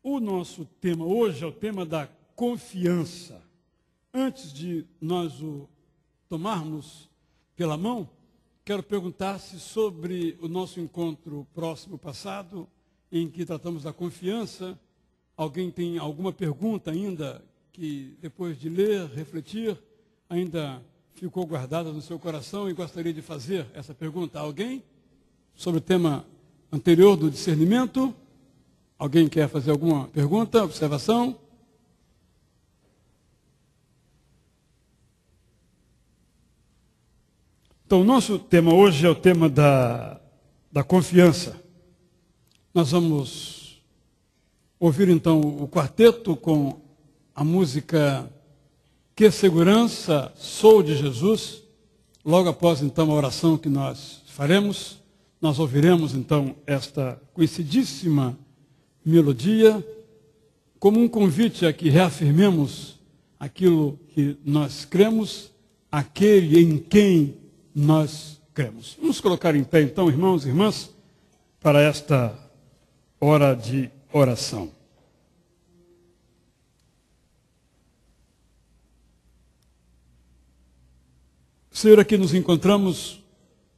O nosso tema hoje é o tema da confiança. Antes de nós o tomarmos pela mão, quero perguntar-se sobre o nosso encontro próximo passado, em que tratamos da confiança. Alguém tem alguma pergunta ainda que, depois de ler, refletir, ainda ficou guardada no seu coração e gostaria de fazer essa pergunta a alguém? Sobre o tema anterior do discernimento? Alguém quer fazer alguma pergunta, observação? Então, o nosso tema hoje é o tema da confiança. Nós vamos ouvir, então, o quarteto com a música Que Segurança Sou de Jesus. Logo após, então, a oração que nós faremos, nós ouviremos, então, esta conhecidíssima melodia como um convite a que reafirmemos aquilo que nós cremos, aquele em quem nós cremos. Vamos colocar em pé, então, irmãos e irmãs, para esta hora de oração. Senhor, aqui nos encontramos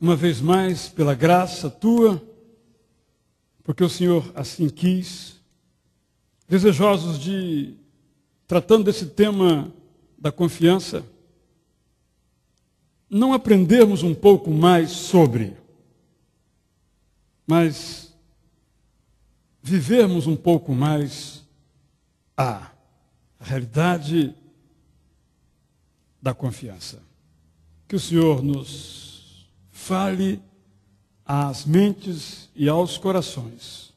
uma vez mais pela graça Tua, porque o Senhor assim quis, desejosos de, tratando desse tema da confiança, não aprendermos um pouco mais sobre, mas vivermos um pouco mais a realidade da confiança. Que o Senhor nos fale às mentes e aos corações,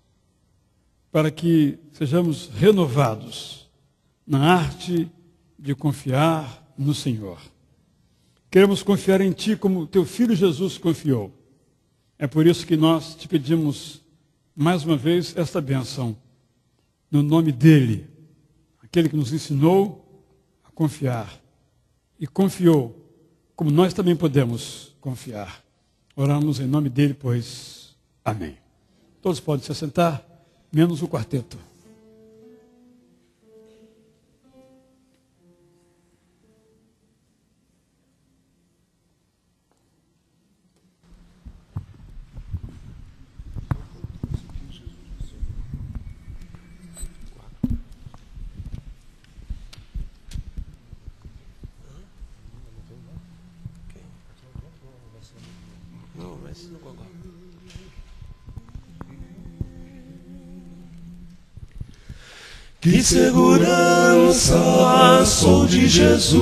para que sejamos renovados na arte de confiar no Senhor. Queremos confiar em Ti como Teu Filho Jesus confiou. É por isso que nós te pedimos mais uma vez esta bênção, no nome dEle, aquele que nos ensinou a confiar e confiou, como nós também podemos confiar. Oramos em nome dEle, pois. Amém. Todos podem se assentar, menos o quarteto. Que segurança sou de Jesus,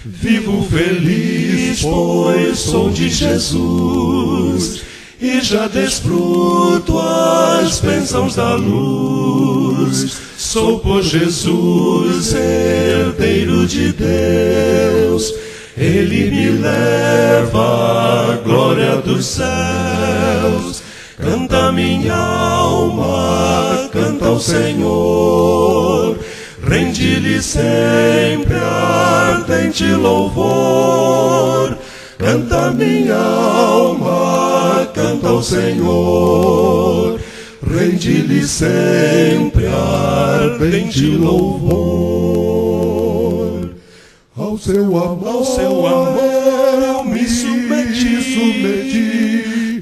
vivo feliz, pois sou de Jesus, e já desfruto as bênçãos da luz. Sou por Jesus, herdeiro de Deus, Ele me leva à glória dos céus. Canta minha alma, canta ao Senhor, rende-lhe sempre ardente louvor. Canta minha alma, canta ao Senhor, rende-lhe sempre ardente louvor. Ao seu amor eu me submeti,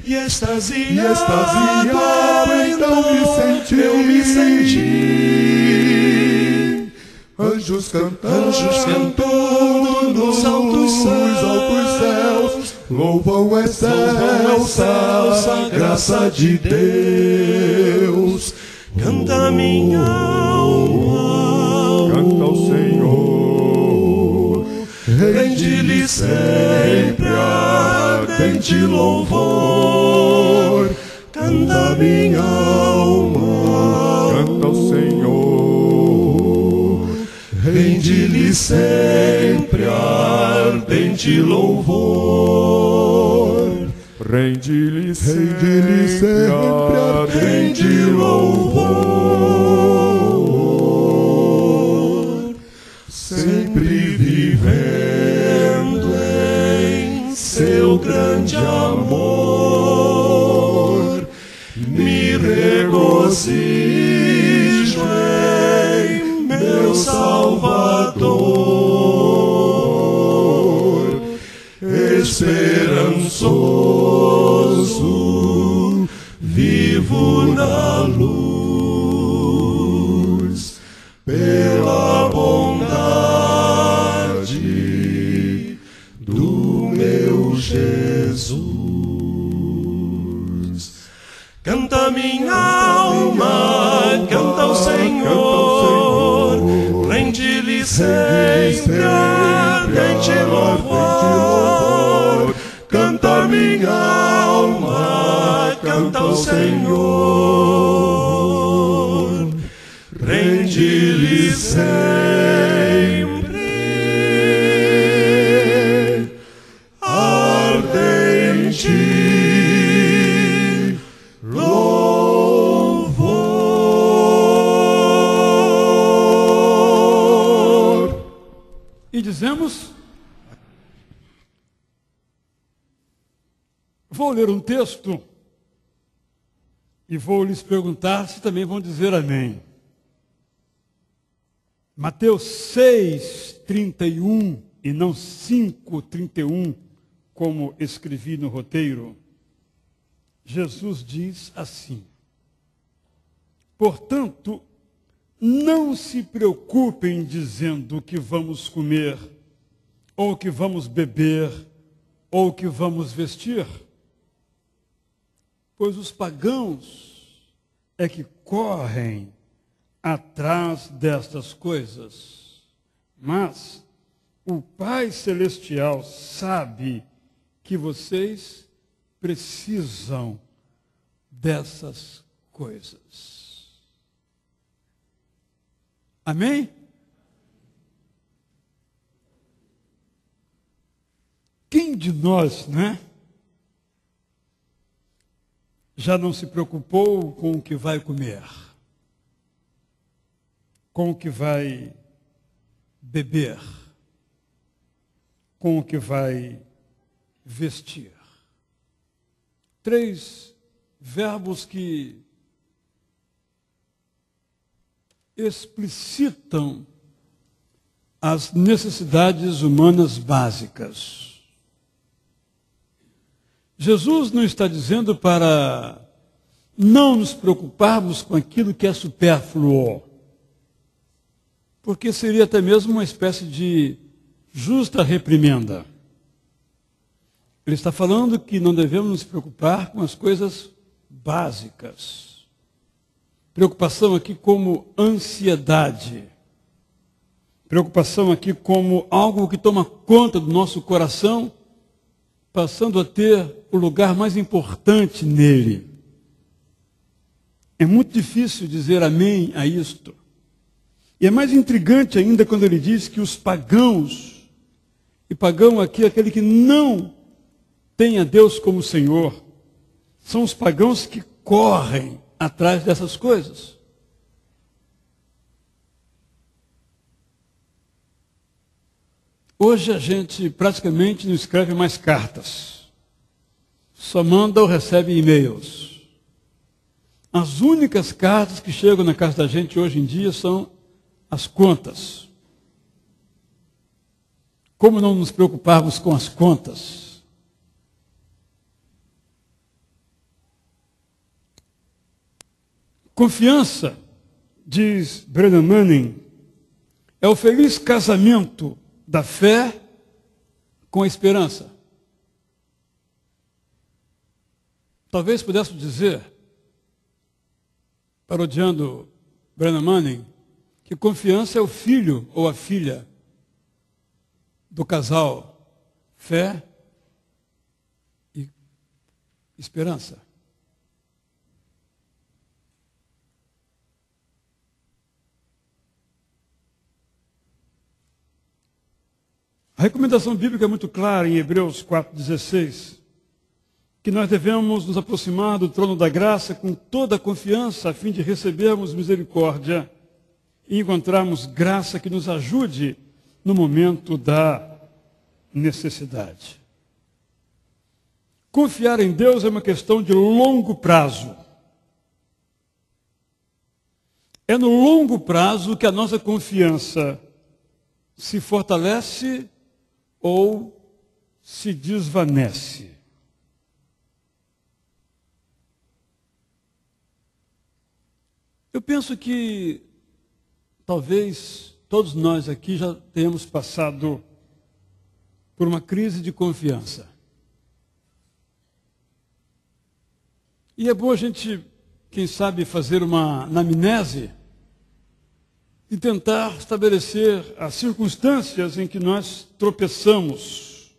e extasiado então eu me senti. Anjos cantando nos altos céus, louvam excelsa graça de Deus. Canta minha alma, canta ao Senhor, rende-lhe sempre ardente louvor. Canta minha alma, canta ao Senhor, rende-lhe sempre ardente louvor. Rende-lhe sempre ardente louvor. Sempre vivendo em seu grande amor, me regozijo em meu Salvador, esperançoso, vivo na luz, pela bondade do meu Jesus. Canta minha alma, canta ao Senhor, rende-lhe sempre ardente louvor. Canta minha alma, canta ao Senhor, rende-lhe sempre ardente e dizemos, vou ler um texto e vou lhes perguntar se também vão dizer amém. Mateus 6:31 e não 5:31, como escrevi no roteiro. Jesus diz assim: portanto, não se preocupem dizendo o que vamos comer, ou o que vamos beber, ou o que vamos vestir, pois os pagãos é que correm atrás destas coisas. Mas o Pai Celestial sabe que vocês precisam dessas coisas. Amém? Quem de nós, né, já não se preocupou com o que vai comer, com o que vai beber, com o que vai vestir? 3 verbos que explicitam as necessidades humanas básicas. Jesus não está dizendo para não nos preocuparmos com aquilo que é supérfluo, porque seria até mesmo uma espécie de justa reprimenda. Ele está falando que não devemos nos preocupar com as coisas básicas. Preocupação aqui como ansiedade. Preocupação aqui como algo que toma conta do nosso coração, passando a ter o lugar mais importante nele. É muito difícil dizer amém a isto. E é mais intrigante ainda quando ele diz que os pagãos, e pagão aqui é aquele que não tem a Deus como Senhor, são os pagãos que correm atrás dessas coisas. Hoje a gente praticamente não escreve mais cartas, só manda ou recebe e-mails. As únicas cartas que chegam na casa da gente hoje em dia são as contas. Como não nos preocuparmos com as contas? Confiança, diz Brennan Manning, é o feliz casamento da fé com a esperança. Talvez pudéssemos dizer, parodiando Brennan Manning, que confiança é o filho ou a filha do casal fé e esperança. A recomendação bíblica é muito clara em Hebreus 4,16, que nós devemos nos aproximar do trono da graça com toda a confiança, a fim de recebermos misericórdia e encontrarmos graça que nos ajude no momento da necessidade. Confiar em Deus é uma questão de longo prazo. É no longo prazo que a nossa confiança se fortalece ou se desvanece. Eu penso que talvez todos nós aqui já tenhamos passado por uma crise de confiança. E é bom a gente, quem sabe, fazer uma anamnese e tentar estabelecer as circunstâncias em que nós tropeçamos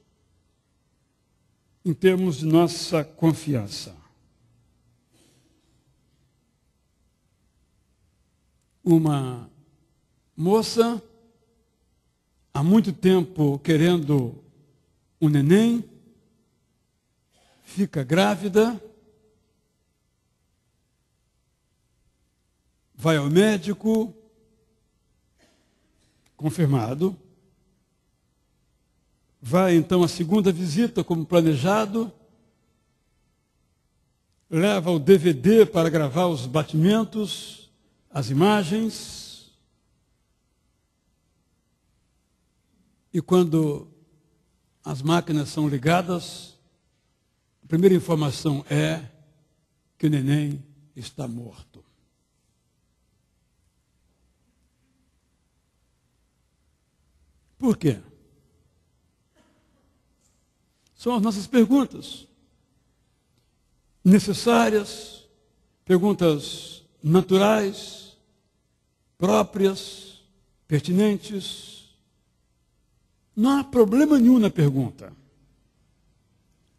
em termos de nossa confiança. Uma moça, há muito tempo querendo um neném, fica grávida, vai ao médico, confirmado, vai então à segunda visita como planejado, leva o DVD para gravar os batimentos, as imagens, e quando as máquinas são ligadas, a primeira informação é que o neném está morto. Por quê? São as nossas perguntas necessárias, perguntas naturais, próprias, pertinentes. Não há problema nenhum na pergunta.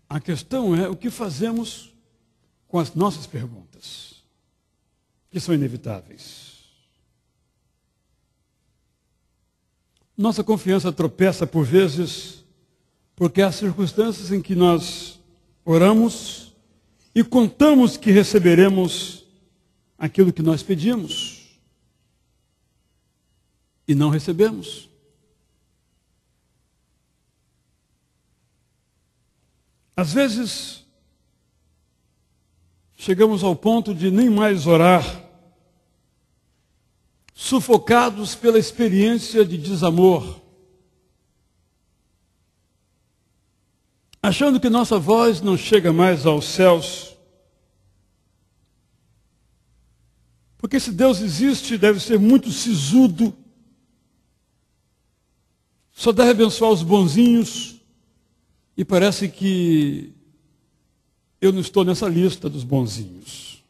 A questão é o que fazemos com as nossas perguntas, que são inevitáveis. Nossa confiança tropeça por vezes porque há circunstâncias em que nós oramos e contamos que receberemos aquilo que nós pedimos e não recebemos. Às vezes, chegamos ao ponto de nem mais orar, sufocados pela experiência de desamor, achando que nossa voz não chega mais aos céus. Porque se Deus existe, deve ser muito sisudo, só deve abençoar os bonzinhos, e parece que eu não estou nessa lista dos bonzinhos.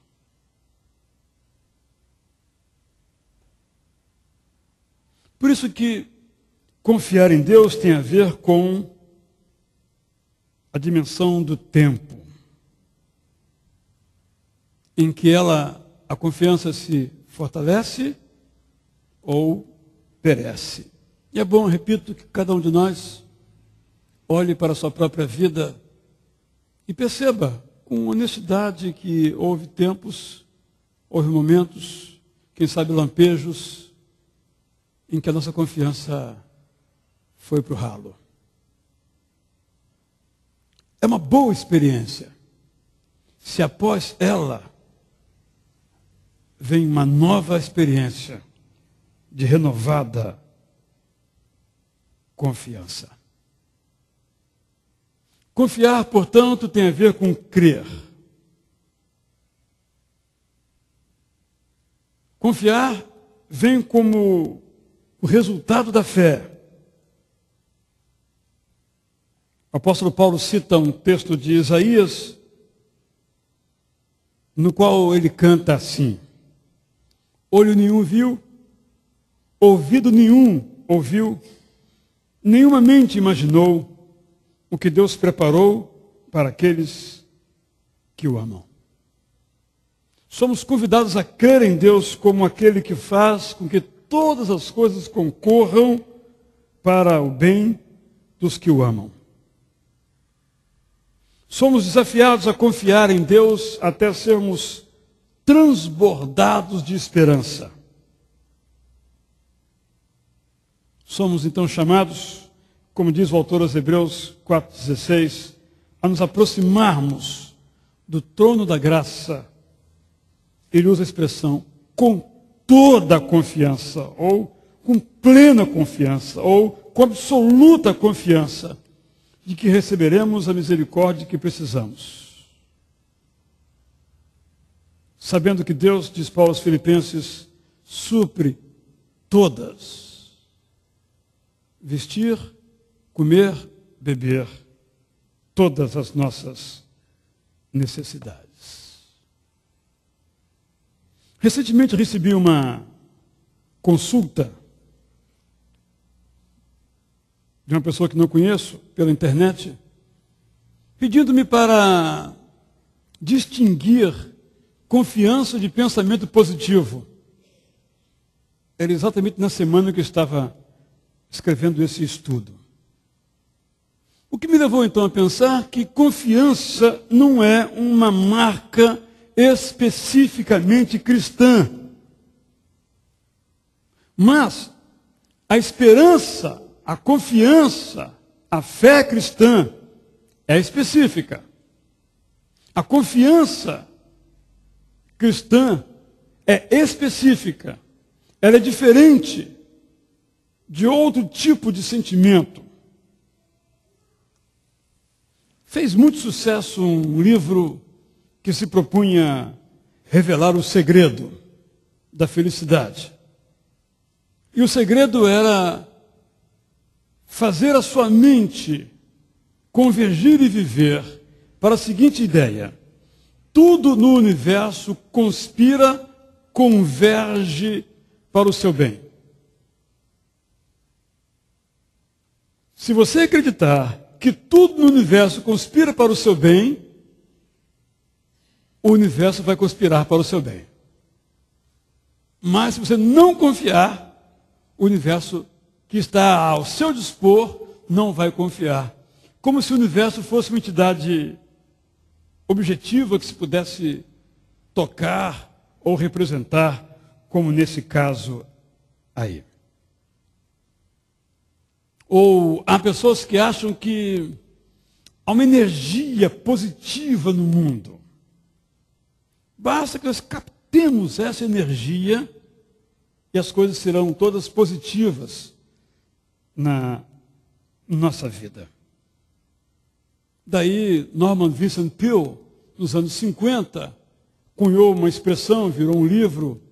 Por isso que confiar em Deus tem a ver com a dimensão do tempo, em que a confiança se fortalece ou perece. E é bom, repito, que cada um de nós olhe para a sua própria vida e perceba com honestidade que houve tempos, houve momentos, quem sabe lampejos, em que a nossa confiança foi para o ralo. É uma boa experiência se após ela vem uma nova experiência de renovada confiança. Confiar, portanto, tem a ver com crer. Confiar vem como o resultado da fé. O apóstolo Paulo cita um texto de Isaías, no qual ele canta assim: olho nenhum viu, ouvido nenhum ouviu, nenhuma mente imaginou o que Deus preparou para aqueles que o amam. Somos convidados a crer em Deus como aquele que faz com que todas as coisas concorram para o bem dos que o amam. Somos desafiados a confiar em Deus até sermos transbordados de esperança. Somos então chamados, como diz o autor aos Hebreus 4,16, a nos aproximarmos do trono da graça. Ele usa a expressão com toda a confiança, ou com plena confiança, ou com absoluta confiança de que receberemos a misericórdia que precisamos. Sabendo que Deus, diz Paulo aos Filipenses, supre todas. Vestir, comer, beber, todas as nossas necessidades. Recentemente recebi uma consulta de uma pessoa que não conheço, pela internet, pedindo-me para distinguir confiança de pensamento positivo. Era exatamente na semana que eu estava escrevendo esse estudo. O que me levou então a pensar que confiança não é uma marca especificamente cristã. Mas a esperança, a confiança, a fé cristã é específica. A confiança cristã é específica. Ela é diferente de outro tipo de sentimento. Fez muito sucesso um livro que se propunha revelar o segredo da felicidade. E o segredo era fazer a sua mente convergir e viver para a seguinte ideia: tudo no universo conspira, converge para o seu bem. Se você acreditar que tudo no universo conspira para o seu bem, o universo vai conspirar para o seu bem. Mas se você não confiar, o universo que está ao seu dispor não vai confiar. Como se o universo fosse uma entidade objetiva que se pudesse tocar ou representar, como nesse caso aí. Ou há pessoas que acham que há uma energia positiva no mundo. Basta que nós captemos essa energia e as coisas serão todas positivas na nossa vida. Daí Norman Vincent Peale, nos anos 50, cunhou uma expressão, virou um livro,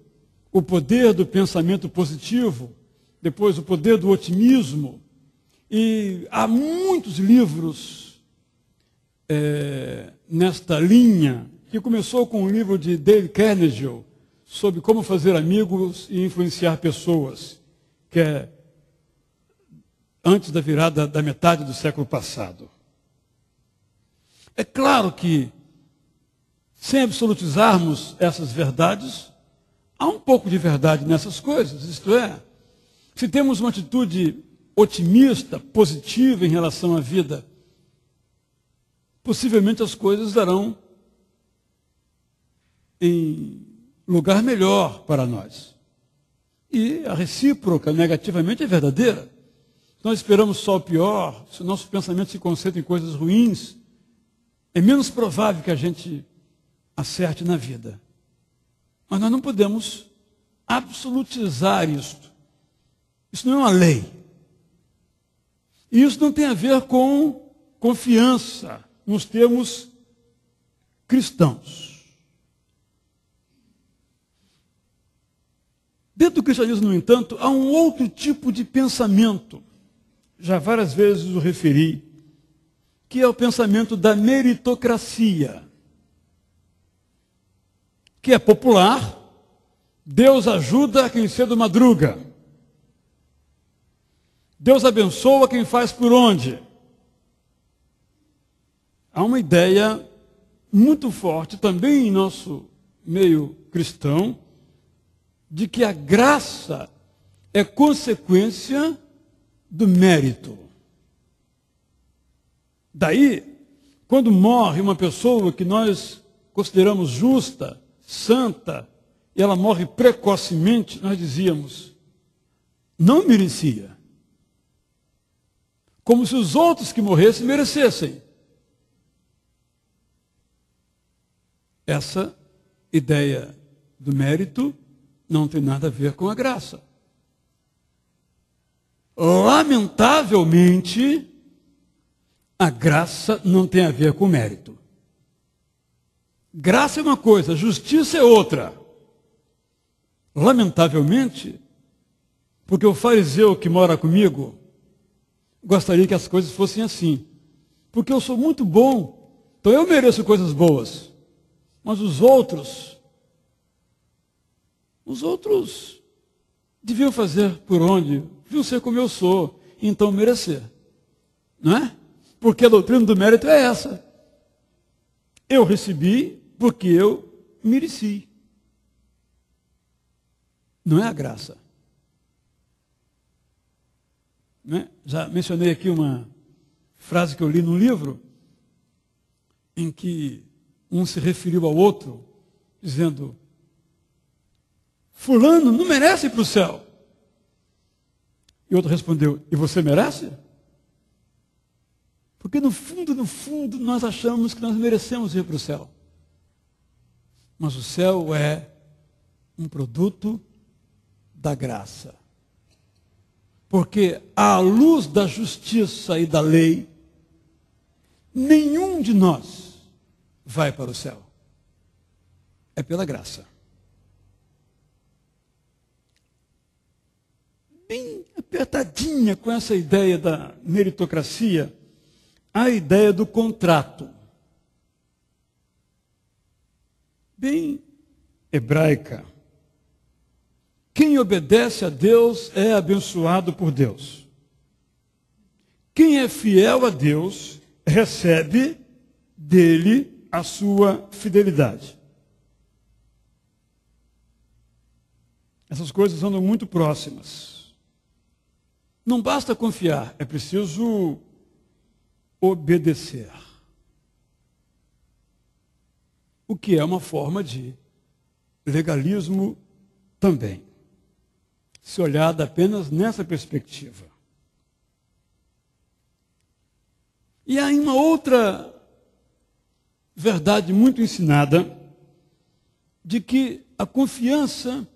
O Poder do Pensamento Positivo, depois O Poder do Otimismo, e há muitos livros nesta linha, que começou com um livro de Dale Carnegie, sobre como fazer amigos e influenciar pessoas, que é antes da virada da metade do século passado. É claro que, sem absolutizarmos essas verdades, há um pouco de verdade nessas coisas, isto é, se temos uma atitude otimista, positiva em relação à vida, possivelmente as coisas darão em lugar melhor para nós. E a recíproca, negativamente, é verdadeira. Se nós esperamos só o pior, se o nosso pensamento se concentra em coisas ruins, é menos provável que a gente acerte na vida. Mas nós não podemos absolutizar isto. Isso não é uma lei. E isso não tem a ver com confiança nos termos cristãos. Dentro do cristianismo, no entanto, há um outro tipo de pensamento, já várias vezes o referi, que é o pensamento da meritocracia, que é popular. Deus ajuda quem cedo madruga. Deus abençoa quem faz por onde. Há uma ideia muito forte também em nosso meio cristão de que a graça é consequência do mérito. Daí, quando morre uma pessoa que nós consideramos justa, santa, e ela morre precocemente, nós dizíamos, não merecia. Como se os outros que morressem merecessem. Essa ideia do mérito não tem nada a ver com a graça. Lamentavelmente, a graça não tem a ver com mérito. Graça é uma coisa, justiça é outra. Lamentavelmente, porque o fariseu que mora comigo gostaria que as coisas fossem assim. Porque eu sou muito bom, então eu mereço coisas boas. Mas os outros deviam fazer por onde? Deviam ser como eu sou, então merecer. Não é? Porque a doutrina do mérito é essa. Eu recebi porque eu mereci. Não é a graça. Né? Já mencionei aqui uma frase que eu li num livro, em que um se referiu ao outro, dizendo: fulano não merece ir para o céu. E o outro respondeu: e você merece? Porque no fundo, nós achamos que nós merecemos ir para o céu. Mas o céu é um produto da graça. Porque à luz da justiça e da lei, nenhum de nós vai para o céu. É pela graça. Bem apertadinha com essa ideia da meritocracia, a ideia do contrato. Bem hebraica. Quem obedece a Deus é abençoado por Deus. Quem é fiel a Deus recebe dele a sua fidelidade. Essas coisas andam muito próximas. Não basta confiar, é preciso obedecer. O que é uma forma de legalismo também, se olhada apenas nessa perspectiva. E há uma outra verdade muito ensinada, de que a confiança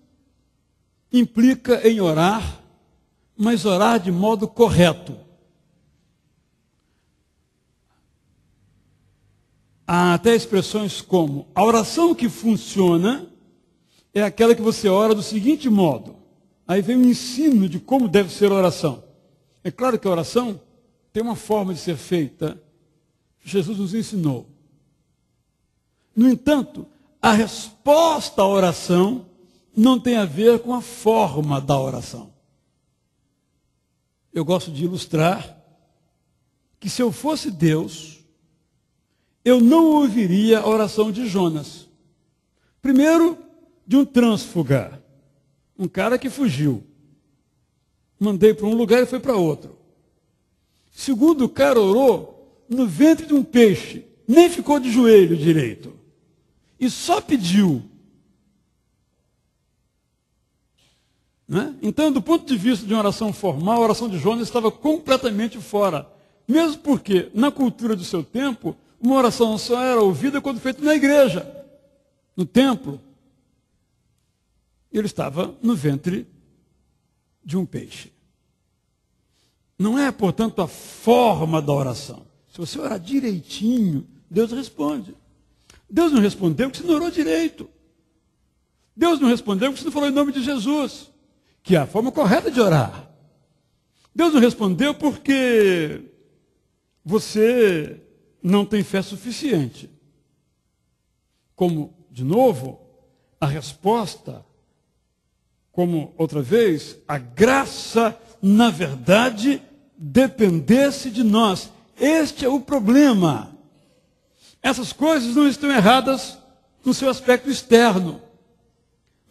implica em orar, mas orar de modo correto. Há até expressões como: a oração que funciona é aquela que você ora do seguinte modo. Aí vem um ensino de como deve ser a oração. É claro que a oração tem uma forma de ser feita. Jesus nos ensinou. No entanto, a resposta à oração não tem a ver com a forma da oração. Eu gosto de ilustrar que, se eu fosse Deus, eu não ouviria a oração de Jonas. Primeiro, de um trânsfuga, um cara que fugiu. Mandei para um lugar e foi para outro. Segundo, o cara orou no ventre de um peixe, nem ficou de joelho direito, e só pediu. Né? Então, do ponto de vista de uma oração formal, a oração de Jonas estava completamente fora. Mesmo porque, na cultura do seu tempo, uma oração só era ouvida quando feita na igreja, no templo. Ele estava no ventre de um peixe. Não é, portanto, a forma da oração. Se você orar direitinho, Deus responde. Deus não respondeu porque você não orou direito. Deus não respondeu porque você não falou em nome de Jesus, que é a forma correta de orar. Deus não respondeu porque você não tem fé suficiente. Como, de novo, a resposta, como outra vez, a graça, na verdade, dependesse de nós. Este é o problema. Essas coisas não estão erradas no seu aspecto externo,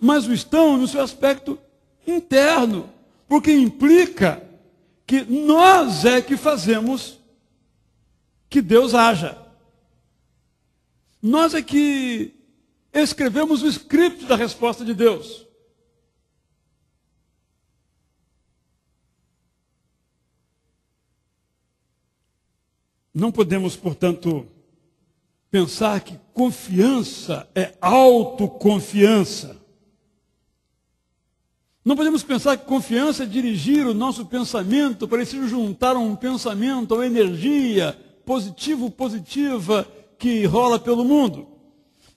mas estão no seu aspecto interno, porque implica que nós é que fazemos que Deus haja. Nós é que escrevemos o script da resposta de Deus. Não podemos, portanto, pensar que confiança é autoconfiança. Não podemos pensar que confiança é dirigir o nosso pensamento para ele se juntar a um pensamento, a uma energia positiva que rola pelo mundo.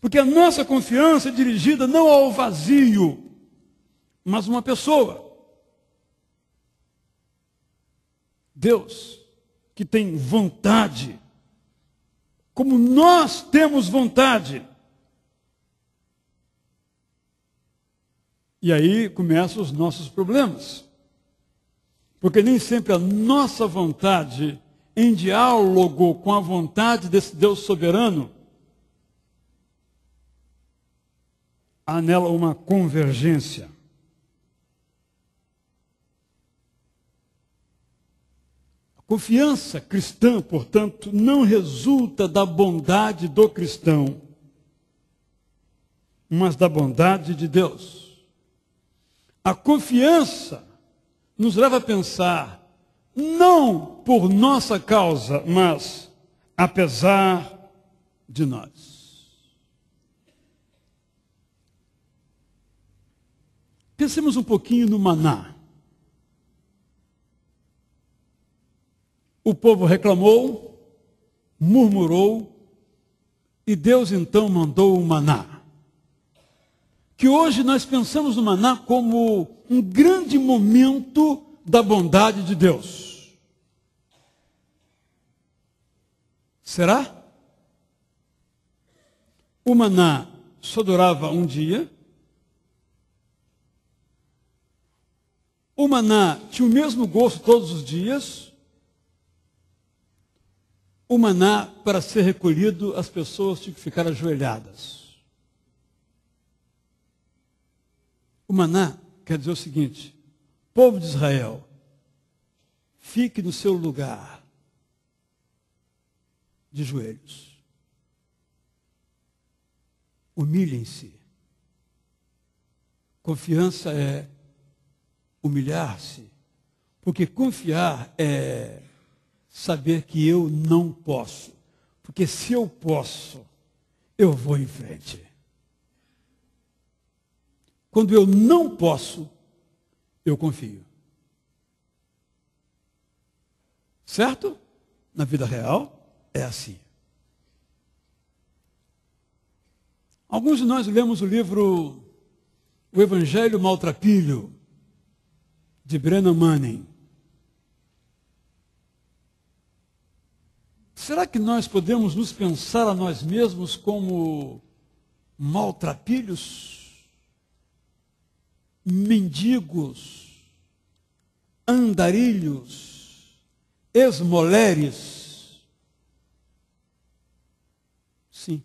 Porque a nossa confiança é dirigida não ao vazio, mas uma pessoa. Deus, que tem vontade, como nós temos vontade. E aí começam os nossos problemas. Porque nem sempre a nossa vontade, em diálogo com a vontade desse Deus soberano, há nela uma convergência. A confiança cristã, portanto, não resulta da bondade do cristão, mas da bondade de Deus. A confiança nos leva a pensar, não por nossa causa, mas apesar de nós. Pensemos um pouquinho no maná. O povo reclamou, murmurou, e Deus então mandou o maná. Que hoje nós pensamos no maná como um grande momento da bondade de Deus. Será? O maná só durava um dia. O maná tinha o mesmo gosto todos os dias. O maná, para ser recolhido, as pessoas tinham que ficar ajoelhadas. O maná quer dizer o seguinte: povo de Israel, fique no seu lugar de joelhos. Humilhem-se. Confiança é humilhar-se, porque confiar é saber que eu não posso, porque se eu posso, eu vou em frente. Quando eu não posso, eu confio. Certo? Na vida real, é assim. Alguns de nós lemos o livro O Evangelho Maltrapilho, de Brennan Manning. Será que nós podemos nos pensar a nós mesmos como maltrapilhos? Mendigos, andarilhos, esmoleres? Sim.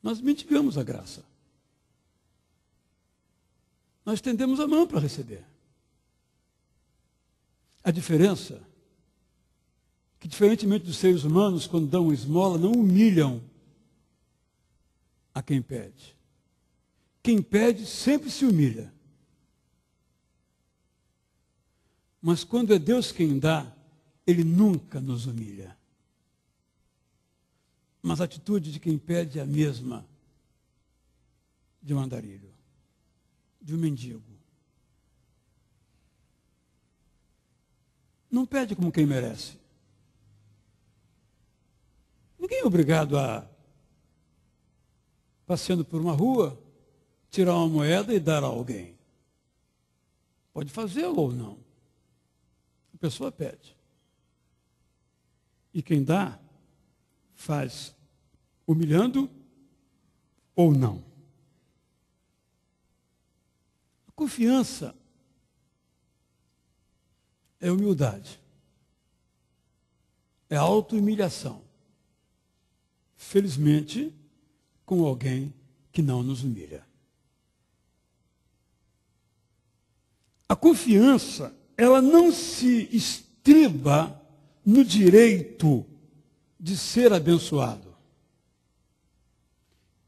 Nós mendigamos a graça. Nós estendemos a mão para receber. A diferença é que, diferentemente dos seres humanos, quando dão esmola, não humilham a quem pede. Quem pede sempre se humilha. Mas quando é Deus quem dá, Ele nunca nos humilha. Mas a atitude de quem pede é a mesma de um andarilho, de um mendigo. Não pede como quem merece. Ninguém é obrigado a, passeando por uma rua, tirar uma moeda e dar a alguém. Pode fazê-lo ou não. A pessoa pede. E quem dá, faz humilhando ou não. A confiança é humildade. É auto-humilhação. Felizmente, com alguém que não nos humilha. A confiança, ela não se estriba no direito de ser abençoado.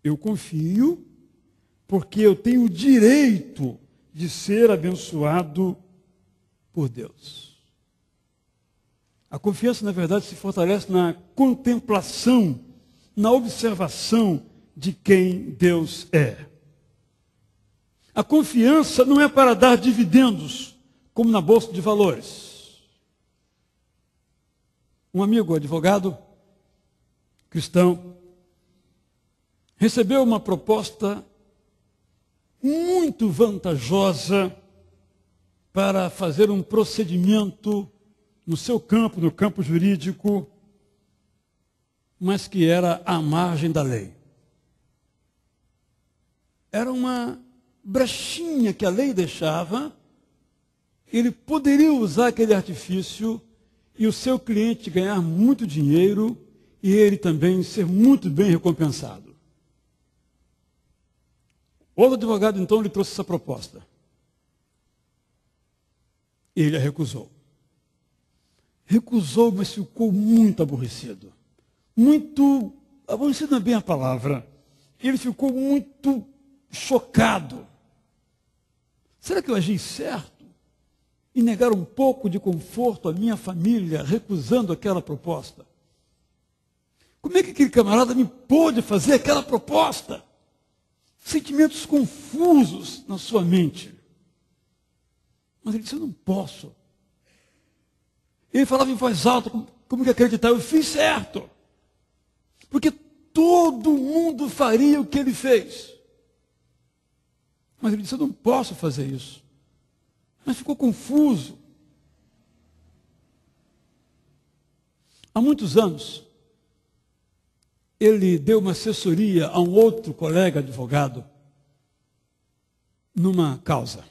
Eu confio porque eu tenho o direito de ser abençoado por Deus. A confiança, na verdade, se fortalece na contemplação, na observação de quem Deus é. A confiança não é para dar dividendos, como na bolsa de valores. Um amigo advogado cristão recebeu uma proposta muito vantajosa para fazer um procedimento no seu campo, no campo jurídico, mas que era à margem da lei. Era uma brechinha que a lei deixava, ele poderia usar aquele artifício e o seu cliente ganhar muito dinheiro e ele também ser muito bem recompensado. O advogado, então, lhe trouxe essa proposta. Ele a recusou. Recusou, mas ficou muito aborrecido. Muito, aborrecido não é bem a palavra. Ele ficou muito chocado. Será que eu agi certo em negar um pouco de conforto à minha família, recusando aquela proposta? Como é que aquele camarada me pôde fazer aquela proposta? Sentimentos confusos na sua mente. Mas ele disse, eu não posso. Ele falava em voz alta, como que acreditar? Eu fiz certo. Porque todo mundo faria o que ele fez. Mas ele disse, eu não posso fazer isso. Mas ficou confuso. Há muitos anos, ele deu uma assessoria a um outro colega advogado numa causa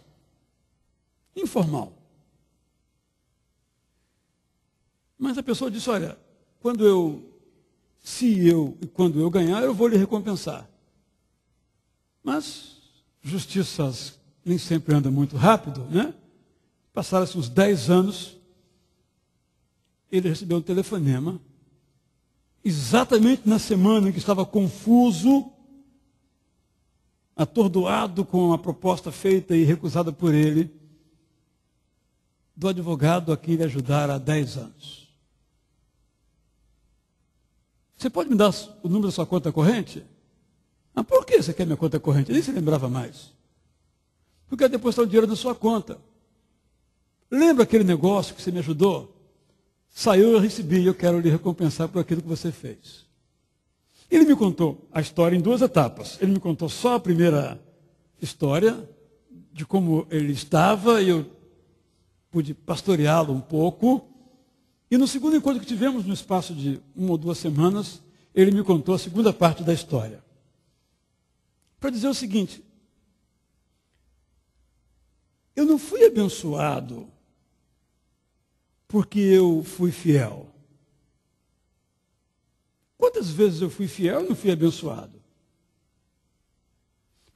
informal. Mas a pessoa disse, olha, quando eu ganhar, eu vou lhe recompensar. Mas justiças nem sempre andam muito rápido, né? Passaram-se uns 10 anos, ele recebeu um telefonema, exatamente na semana em que estava confuso, atordoado com a proposta feita e recusada por ele, do advogado a quem ele ajudara há 10 anos. Você pode me dar o número da sua conta corrente? Ah, por que você quer minha conta corrente? Nem se lembrava mais. Porque eu depositar o dinheiro na sua conta. Lembra aquele negócio que você me ajudou? Saiu, eu recebi, eu quero lhe recompensar por aquilo que você fez. Ele me contou a história em 2 etapas. Ele me contou só a primeira história, de como ele estava, e eu pude pastoreá-lo um pouco. E no segundo encontro que tivemos, no espaço de 1 ou 2 semanas, ele me contou a segunda parte da história. Para dizer o seguinte, eu não fui abençoado porque eu fui fiel. Quantas vezes eu fui fiel e não fui abençoado?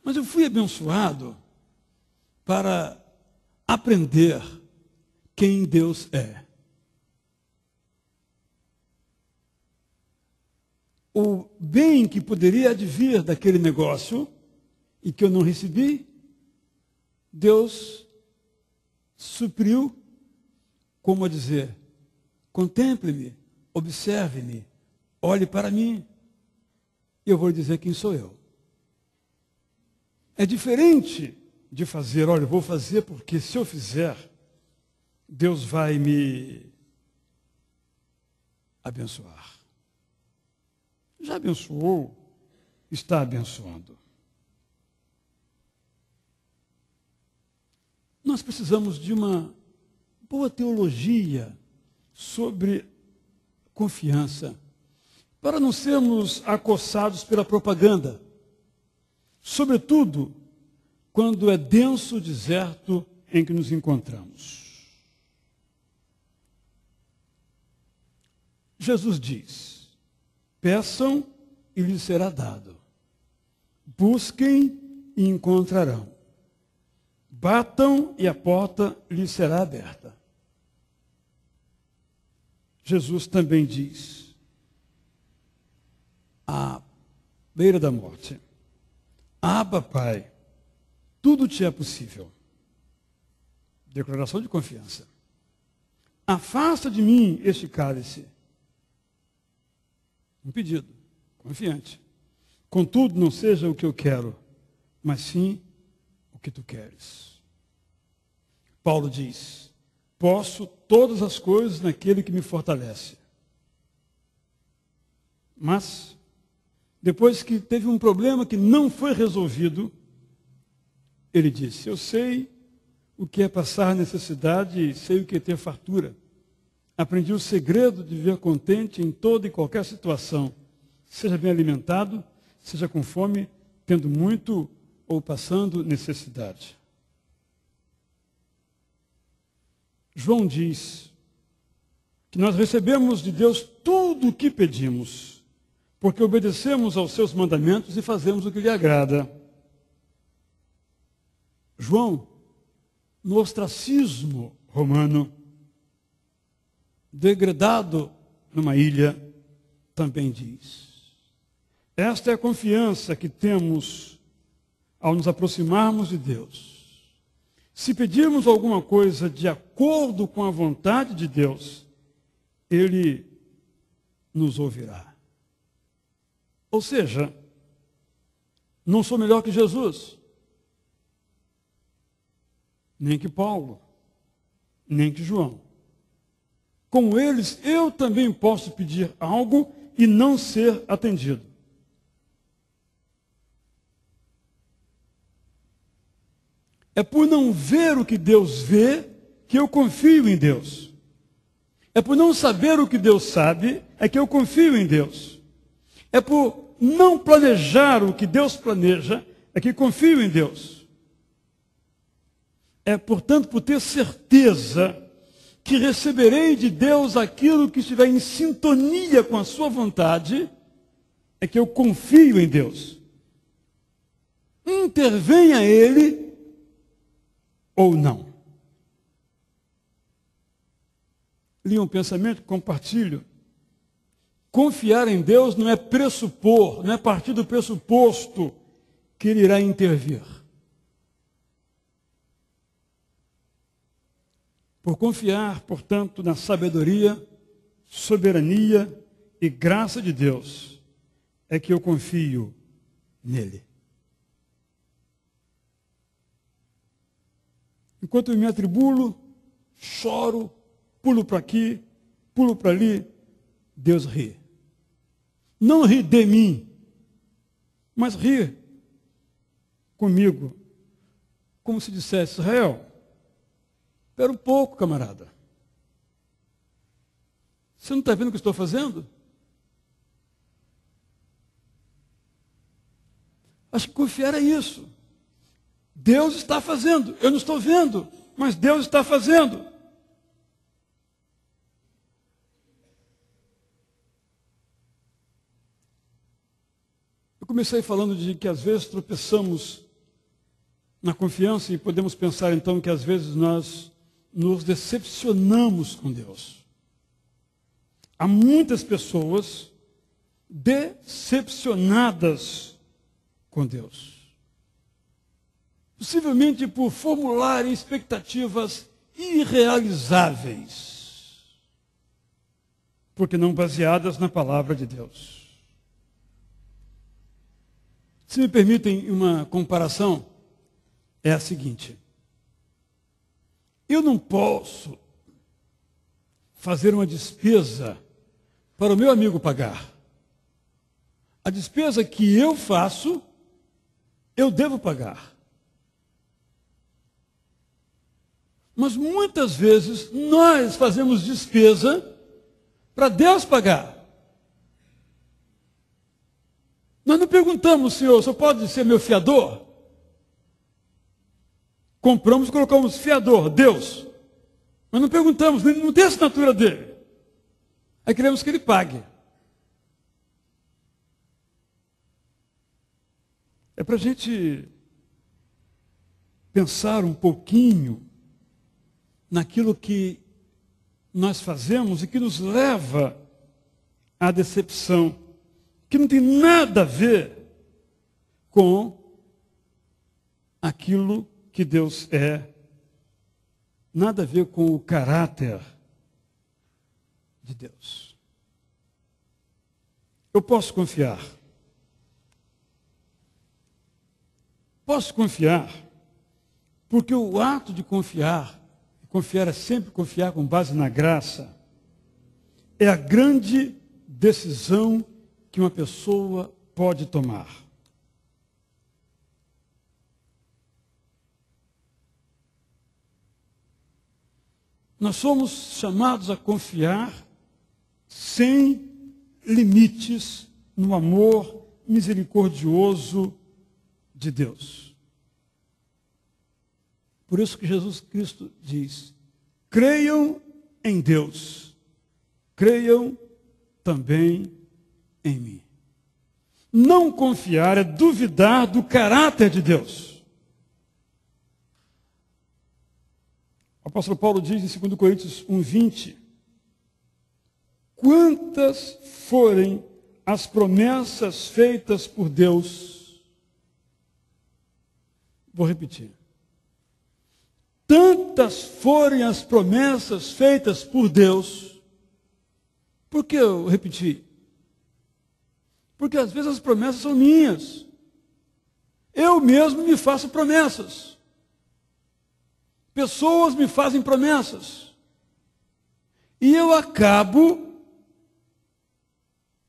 Mas eu fui abençoado para aprender quem Deus é. O bem que poderia advir daquele negócio e que eu não recebi, Deus supriu, como a dizer, contemple-me, observe-me, olhe para mim, e eu vou lhe dizer quem sou eu. É diferente de fazer, olha, eu vou fazer porque se eu fizer, Deus vai me abençoar. Já abençoou, está abençoando. Nós precisamos de uma boa teologia sobre confiança, para não sermos acossados pela propaganda, sobretudo quando é denso o deserto em que nos encontramos. Jesus diz, peçam e lhes será dado, busquem e encontrarão, batam e a porta lhes será aberta. Jesus também diz, à beira da morte, Abba, Pai, tudo te é possível. Declaração de confiança. Afasta de mim este cálice. Um pedido, confiante. Contudo, não seja o que eu quero, mas sim o que tu queres. Paulo diz: posso todas as coisas naquele que me fortalece. Mas, depois que teve um problema que não foi resolvido, ele disse: eu sei o que é passar necessidade e sei o que é ter fartura. Aprendi o segredo de viver contente em toda e qualquer situação, seja bem alimentado, seja com fome, tendo muito ou passando necessidade. João diz que nós recebemos de Deus tudo o que pedimos, porque obedecemos aos seus mandamentos e fazemos o que lhe agrada. João, no ostracismo romano, degradado numa ilha, também diz: esta é a confiança que temos ao nos aproximarmos de Deus. Se pedirmos alguma coisa de acordo com a vontade de Deus, Ele nos ouvirá. Ou seja, não sou melhor que Jesus, nem que Paulo, nem que João. Como eles, eu também posso pedir algo e não ser atendido. É por não ver o que Deus vê que eu confio em Deus. É por não saber o que Deus sabe é que eu confio em Deus. É por não planejar o que Deus planeja é que confio em Deus. É, portanto, por ter certeza que receberei de Deus aquilo que estiver em sintonia com a sua vontade, é que eu confio em Deus. Intervenha Ele ou não. Li um pensamento que compartilho. Confiar em Deus não é pressupor, não é partir do pressuposto que Ele irá intervir. Por confiar, portanto, na sabedoria, soberania e graça de Deus, é que eu confio nele. Enquanto eu me atribulo, choro, pulo para aqui, pulo para ali, Deus ri. Não ri de mim, mas ri comigo, como se dissesse: Israel, espera um pouco, camarada. Você não está vendo o que eu estou fazendo? Acho que confiar é isso. Deus está fazendo. Eu não estou vendo, mas Deus está fazendo. Eu comecei falando de que às vezes tropeçamos na confiança e podemos pensar então que às vezes nós nos decepcionamos com Deus. Há muitas pessoas decepcionadas com Deus. Possivelmente por formularem expectativas irrealizáveis, porque não baseadas na palavra de Deus. Se me permitem uma comparação, é a seguinte: eu não posso fazer uma despesa para o meu amigo pagar. A despesa que eu faço, eu devo pagar. Mas muitas vezes nós fazemos despesa para Deus pagar. Nós não perguntamos: Senhor, o senhor pode ser meu fiador? Compramos e colocamos fiador, Deus. Mas não perguntamos, não tem a assinatura dele. Aí queremos que ele pague. É para a gente pensar um pouquinho naquilo que nós fazemos e que nos leva à decepção, que não tem nada a ver com aquilo que Deus é, nada a ver com o caráter de Deus. Eu posso confiar. Posso confiar Porque o ato de confiar é sempre confiar com base na graça, é a grande decisão que uma pessoa pode tomar. Nós somos chamados a confiar sem limites no amor misericordioso de Deus. Por isso que Jesus Cristo diz: creiam em Deus, creiam também em mim. Não confiar é duvidar do caráter de Deus. O apóstolo Paulo diz em 2 Coríntios 1:20, quantas forem as promessas feitas por Deus, vou repetir, tantas forem as promessas feitas por Deus. Por que eu repeti? Porque às vezes as promessas são minhas. Eu mesmo me faço promessas. Pessoas me fazem promessas. E eu acabo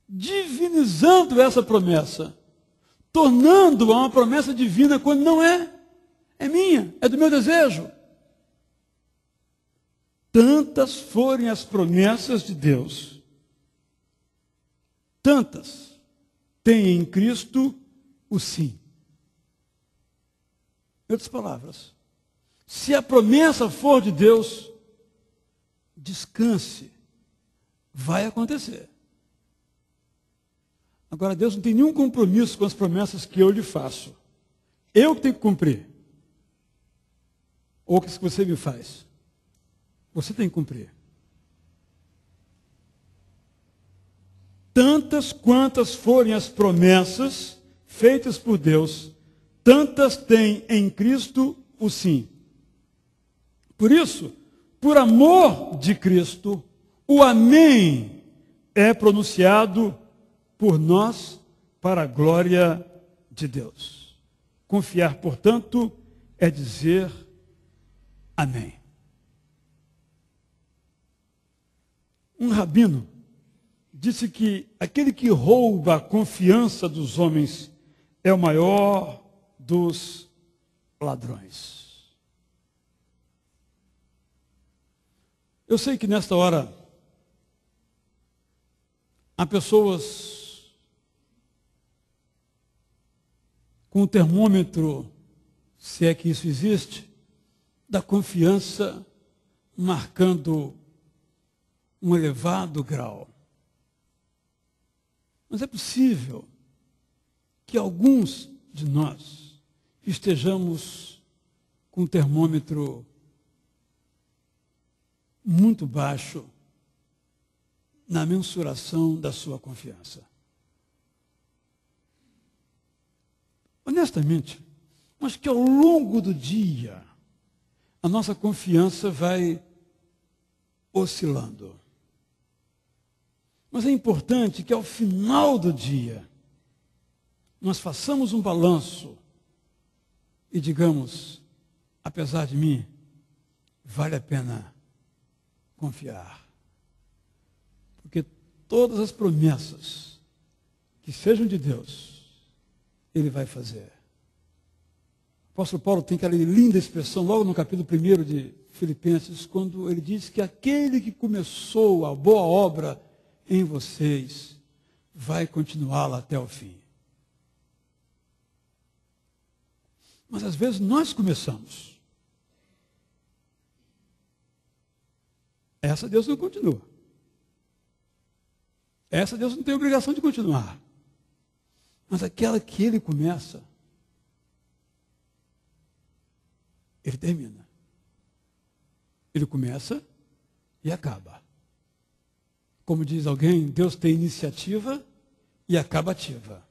divinizando essa promessa, tornando-a uma promessa divina quando não é. É minha, é do meu desejo. Tantas forem as promessas de Deus, tantas têm em Cristo o sim. Em outras palavras, se a promessa for de Deus, descanse, vai acontecer. Agora, Deus não tem nenhum compromisso com as promessas que eu lhe faço. Eu que tenho que cumprir. Ou que você me faz. Você tem que cumprir. Tantas quantas forem as promessas feitas por Deus, tantas têm em Cristo o sim. Por isso, por amor de Cristo, o amém é pronunciado por nós para a glória de Deus. Confiar, portanto, é dizer amém. Um rabino disse que aquele que rouba a confiança dos homens é o maior dos ladrões. Eu sei que nesta hora há pessoas com o termômetro, se é que isso existe, da confiança marcando um elevado grau. Mas é possível que alguns de nós estejamos com o termômetro muito baixo na mensuração da sua confiança. Honestamente, acho que ao longo do dia a nossa confiança vai oscilando. Mas é importante que ao final do dia nós façamos um balanço e digamos, apesar de mim, vale a pena confiar. Porque todas as promessas que sejam de Deus, Ele vai fazer. O apóstolo Paulo tem aquela linda expressão, logo no capítulo 1 de Filipenses, quando ele diz que aquele que começou a boa obra em vocês, vai continuá-la até o fim. Mas às vezes nós começamos. Essa Deus não continua. Essa Deus não tem obrigação de continuar. Mas aquela que Ele começa, Ele termina. Ele começa e acaba. Como diz alguém, Deus tem iniciativa e acabativa.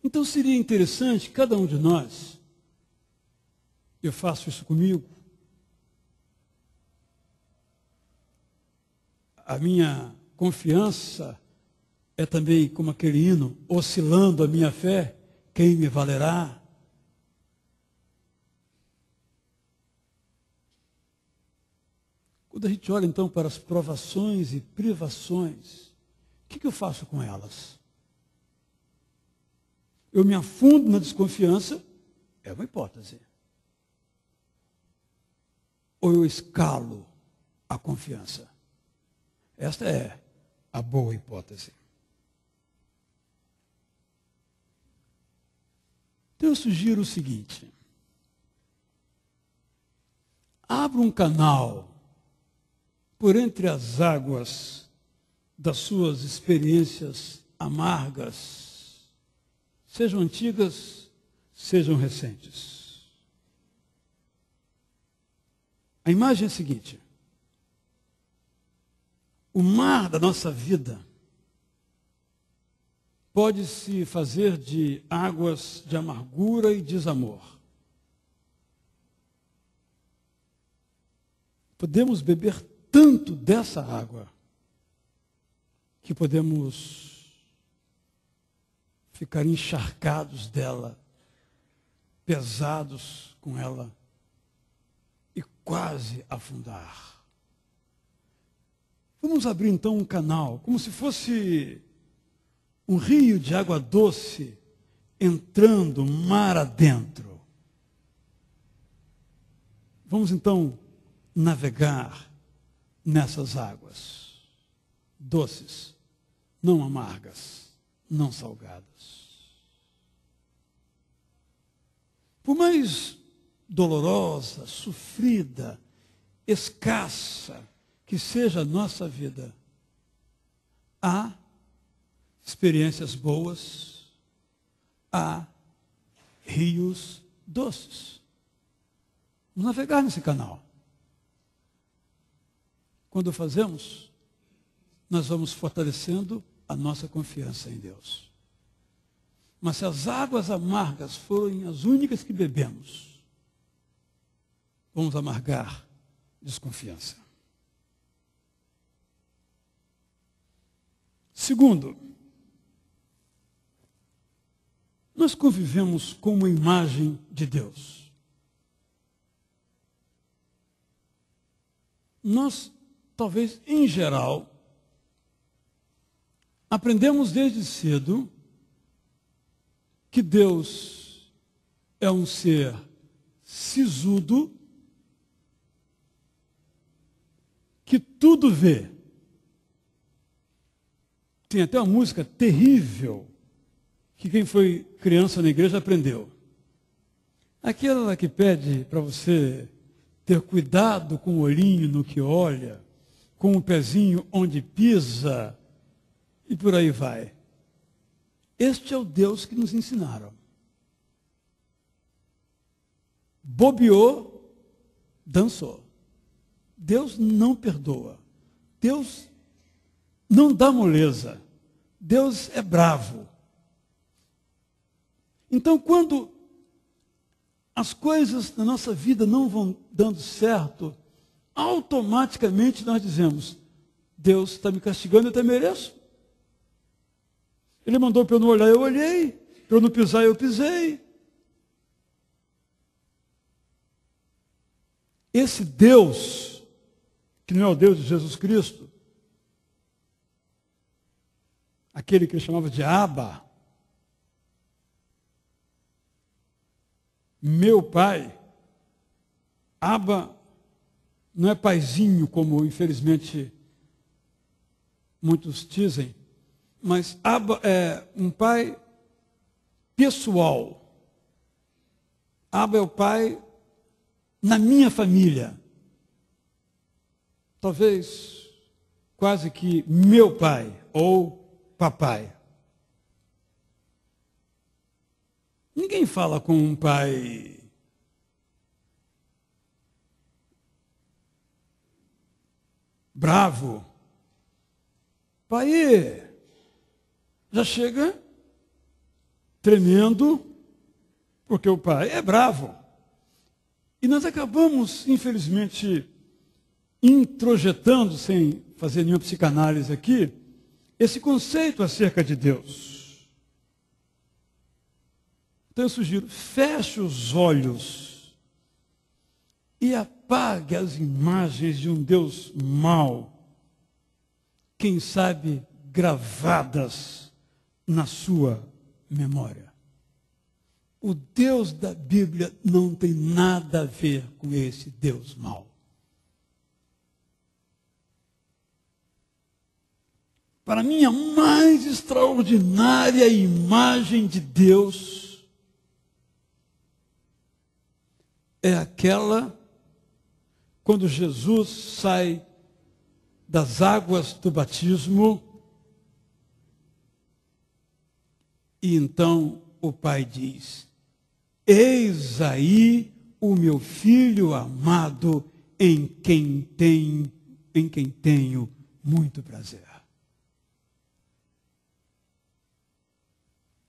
Então seria interessante cada um de nós, eu faço isso comigo, a minha confiança é também como aquele hino, oscilando a minha fé, quem me valerá? Quando a gente olha então para as provações e privações, o que eu faço com elas? Eu me afundo na desconfiança, é uma hipótese. Ou eu escalo a confiança? Esta é a boa hipótese. Então eu sugiro o seguinte: abra um canal por entre as águas das suas experiências amargas, sejam antigas, sejam recentes. A imagem é a seguinte: o mar da nossa vida pode se fazer de águas de amargura e desamor. Podemos beber tanto dessa água que podemos ficar encharcados dela, pesados com ela e quase afundar. Vamos abrir então um canal, como se fosse um rio de água doce entrando mar adentro. Vamos então navegar nessas águas doces, não amargas, não salgadas. Por mais dolorosa, sofrida, escassa que seja a nossa vida, há experiências boas, há rios doces. Vamos navegar nesse canal. Quando fazemos, nós vamos fortalecendo a nossa confiança em Deus. Mas se as águas amargas forem as únicas que bebemos, vamos amargar desconfiança. Segundo, nós convivemos com uma imagem de Deus. Nós, talvez em geral, aprendemos desde cedo que Deus é um ser sisudo, que tudo vê. Tem até uma música terrível que quem foi criança na igreja aprendeu. Aquela que pede para você ter cuidado com o olhinho no que olha, com o pezinho onde pisa, e por aí vai. Este é o Deus que nos ensinaram. Bobeou, dançou. Deus não perdoa. Deus não dá moleza. Deus é bravo. Então, quando as coisas na nossa vida não vão dando certo, automaticamente nós dizemos: Deus está me castigando, eu até mereço. Ele mandou para eu não olhar, eu olhei. Para eu não pisar, eu pisei. Esse Deus, que não é o Deus de Jesus Cristo, aquele que ele chamava de Abba, meu pai, Abba não é paizinho, como infelizmente muitos dizem, mas Abba é um pai pessoal. Abba é o pai na minha família. Talvez quase que meu pai ou papai. Ninguém fala com um pai bravo. Pai, já chega tremendo, porque o pai é bravo. E nós acabamos, infelizmente, introjetando, sem fazer nenhuma psicanálise aqui, esse conceito acerca de Deus. Então eu sugiro, feche os olhos e apague as imagens de um Deus mau, quem sabe gravadas na sua memória. O Deus da Bíblia não tem nada a ver com esse Deus mau. Para mim, a mais extraordinária imagem de Deus é aquela quando Jesus sai das águas do batismo e então o Pai diz: eis aí o meu filho amado em quem tenho muito prazer.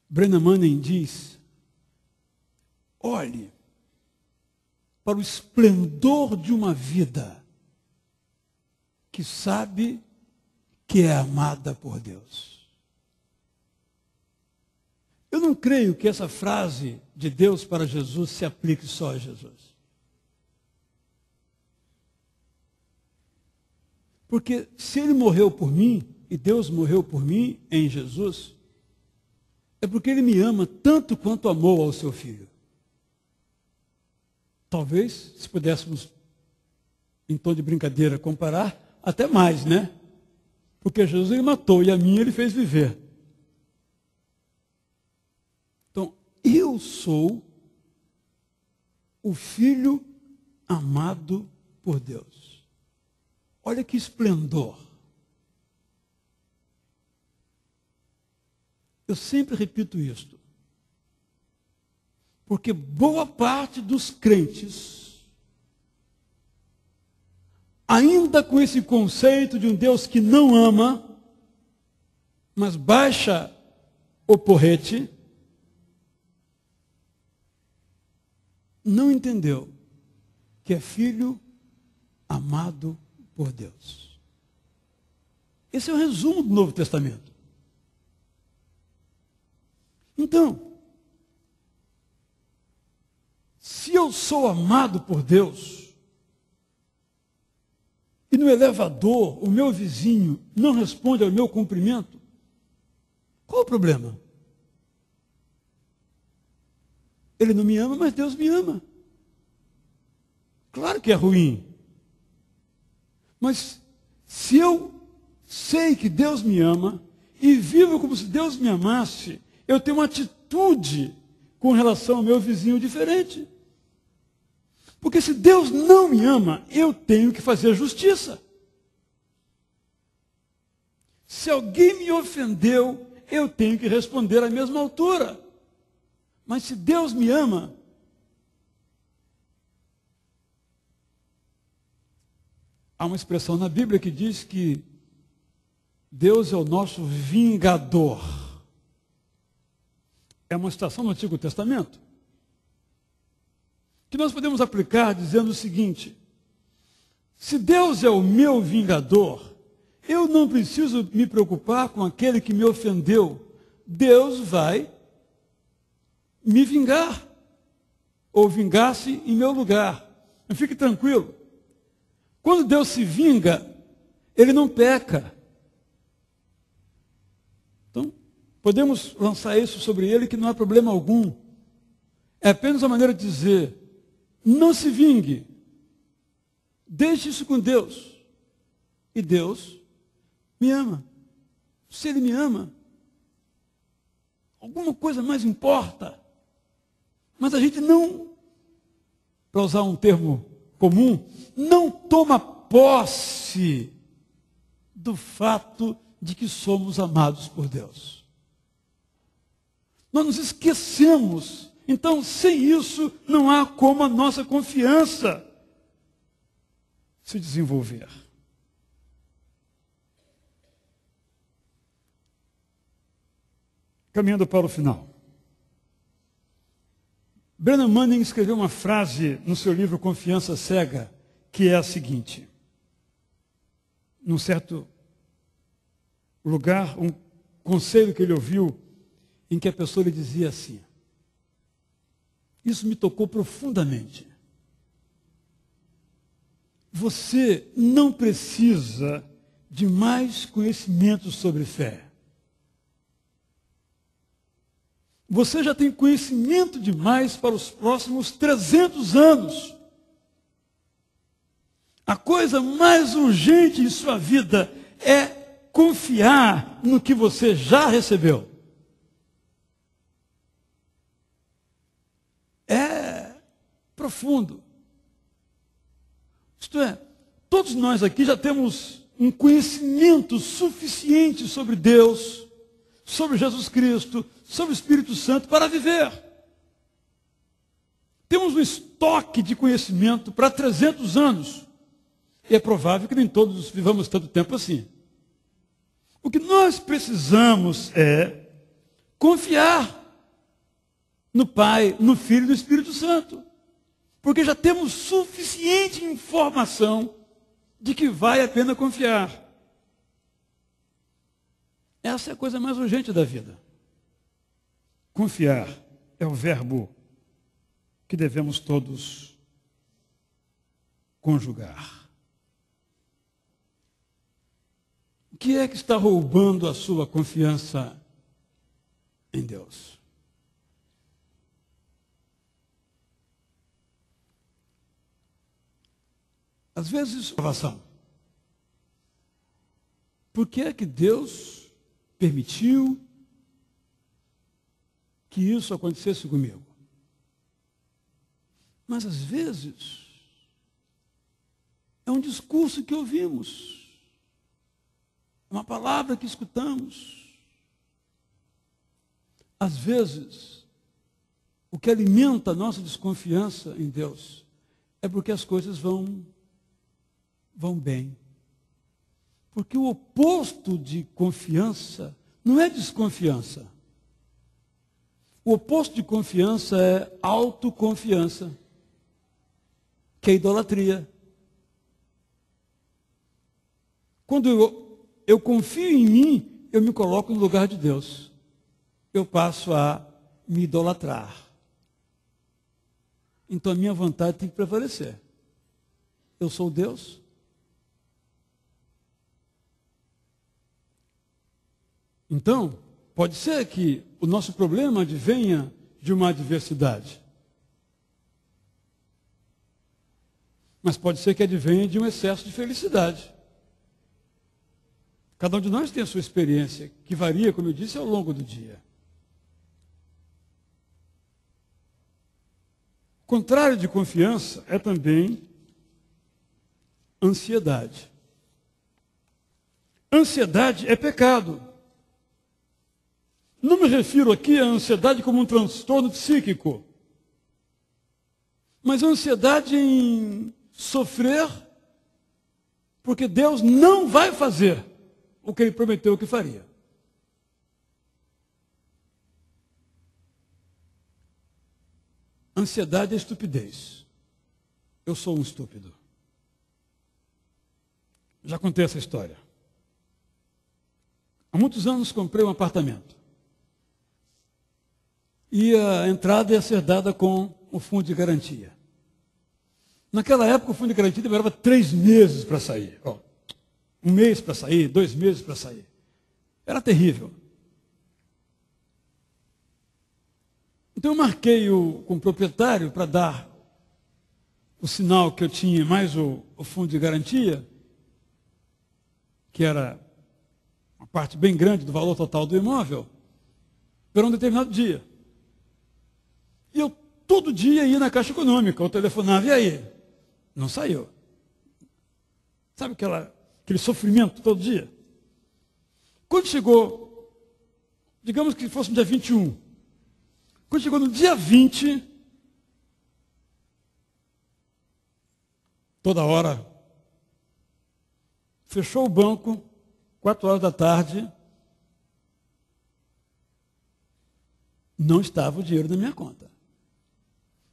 Brennan Manning diz: olhe para o esplendor de uma vida que sabe que é amada por Deus. Eu não creio que essa frase de Deus para Jesus se aplique só a Jesus. Porque se ele morreu por mim, e Deus morreu por mim em Jesus, é porque ele me ama tanto quanto amou ao seu filho. Talvez, se pudéssemos, em tom de brincadeira, comparar, até mais, né? Porque Jesus ele matou e a mim ele fez viver. Então, eu sou o filho amado por Deus. Olha que esplendor. Eu sempre repito isto, porque boa parte dos crentes, ainda com esse conceito de um Deus que não ama, mas baixa o porrete, não entendeu que é filho amado por Deus. Esse é o resumo do Novo Testamento. Então, se eu sou amado por Deus, e no elevador o meu vizinho não responde ao meu cumprimento, qual o problema? Ele não me ama, mas Deus me ama. Claro que é ruim. Mas se eu sei que Deus me ama e vivo como se Deus me amasse, eu tenho uma atitude com relação ao meu vizinho diferente. Porque se Deus não me ama, eu tenho que fazer justiça. Se alguém me ofendeu, eu tenho que responder à mesma altura. Mas se Deus me ama, há uma expressão na Bíblia que diz que Deus é o nosso vingador. É uma citação do Antigo Testamento, que nós podemos aplicar dizendo o seguinte: se Deus é o meu vingador, eu não preciso me preocupar com aquele que me ofendeu. Deus vai me vingar, ou vingar-se em meu lugar. Mas fique tranquilo, quando Deus se vinga, Ele não peca. Então, podemos lançar isso sobre Ele que não há problema algum. É apenas uma maneira de dizer: não se vingue, deixe isso com Deus. E Deus me ama. Se Ele me ama, alguma coisa mais importa. Mas a gente não, para usar um termo comum, não toma posse do fato de que somos amados por Deus. Nós nos esquecemos. Então, sem isso, não há como a nossa confiança se desenvolver. Caminhando para o final. Brennan Manning escreveu uma frase no seu livro Confiança Cega, que é a seguinte: num certo lugar, um conselho que ele ouviu, em que a pessoa lhe dizia assim: Isso me tocou profundamente. Você não precisa de mais conhecimento sobre fé. Você já tem conhecimento demais para os próximos 300 anos. A coisa mais urgente em sua vida é confiar no que você já recebeu. É profundo. Isto é, todos nós aqui já temos um conhecimento suficiente sobre Deus, sobre Jesus Cristo, sobre o Espírito Santo para viver. Temos um estoque de conhecimento para 300 anos. E é provável que nem todos vivamos tanto tempo assim. O que nós precisamos é confiar no Pai, no Filho e no Espírito Santo. Porque já temos suficiente informação de que vale a pena confiar. Essa é a coisa mais urgente da vida. Confiar é o verbo que devemos todos conjugar. O que é que está roubando a sua confiança em Deus? Às vezes, salvação. Por que é que Deus permitiu que isso acontecesse comigo? Mas às vezes é um discurso que ouvimos, uma palavra que escutamos. Às vezes, o que alimenta a nossa desconfiança em Deus é porque as coisas vão bem. Porque o oposto de confiança não é desconfiança. O oposto de confiança é autoconfiança, que é idolatria. Quando eu confio em mim, eu me coloco no lugar de Deus. Eu passo a me idolatrar. Então a minha vontade tem que prevalecer. Eu sou Deus. Então, pode ser que o nosso problema advenha de uma adversidade. Mas pode ser que advenha de um excesso de felicidade. Cada um de nós tem a sua experiência, que varia, como eu disse, ao longo do dia. O contrário de confiança é também ansiedade. Ansiedade é pecado. Não me refiro aqui à ansiedade como um transtorno psíquico, mas a ansiedade em sofrer, porque Deus não vai fazer o que Ele prometeu que faria. Ansiedade é estupidez. Eu sou um estúpido. Já contei essa história. Há muitos anos comprei um apartamento. E a entrada ia ser dada com o fundo de garantia. Naquela época, o fundo de garantia demorava 3 meses para sair. 1 mês para sair, 2 meses para sair. Era terrível. Então eu marquei com o proprietário para dar o sinal que eu tinha, mais o fundo de garantia, que era uma parte bem grande do valor total do imóvel, para um determinado dia. E eu todo dia ia na Caixa Econômica, eu telefonava, e aí? Não saiu. Sabe aquele sofrimento todo dia? Quando chegou, digamos que fosse no dia 21, quando chegou no dia 20, toda hora, fechou o banco, 4 horas da tarde, não estava o dinheiro na minha conta.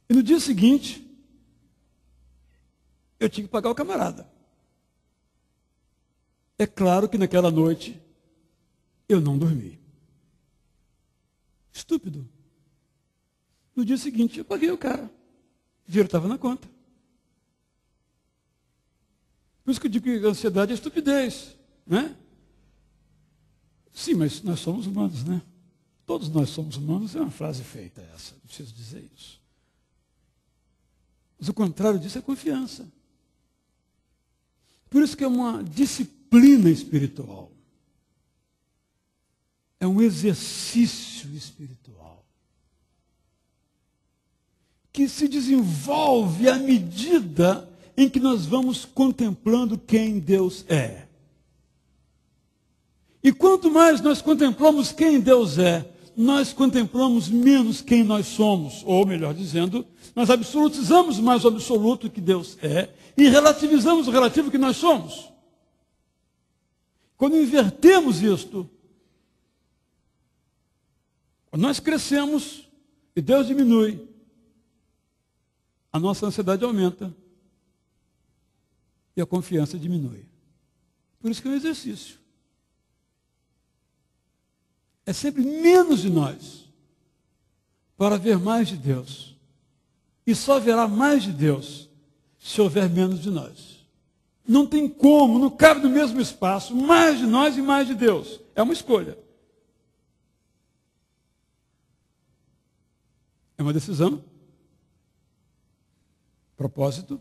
E no dia seguinte, eu tinha que pagar o camarada. É claro que naquela noite, eu não dormi. Estúpido. No dia seguinte, eu paguei o cara. O dinheiro estava na conta. Por isso que eu digo que a ansiedade é estupidez, né? Sim, mas nós somos humanos, né? Todos nós somos humanos, é uma frase feita essa, não preciso dizer isso. Mas o contrário disso é confiança. Por isso que é uma disciplina espiritual. É um exercício espiritual. Que se desenvolve à medida em que nós vamos contemplando quem Deus é. E quanto mais nós contemplamos quem Deus é, nós contemplamos menos quem nós somos. Ou, melhor dizendo, nós absolutizamos mais o absoluto que Deus é e relativizamos o relativo que nós somos. Quando invertemos isto, quando nós crescemos e Deus diminui, a nossa ansiedade aumenta e a confiança diminui. Por isso que é um exercício. É sempre menos de nós para ver mais de Deus. E só haverá mais de Deus se houver menos de nós. Não tem como, não cabe no mesmo espaço, mais de nós e mais de Deus. É uma escolha. É uma decisão. Propósito.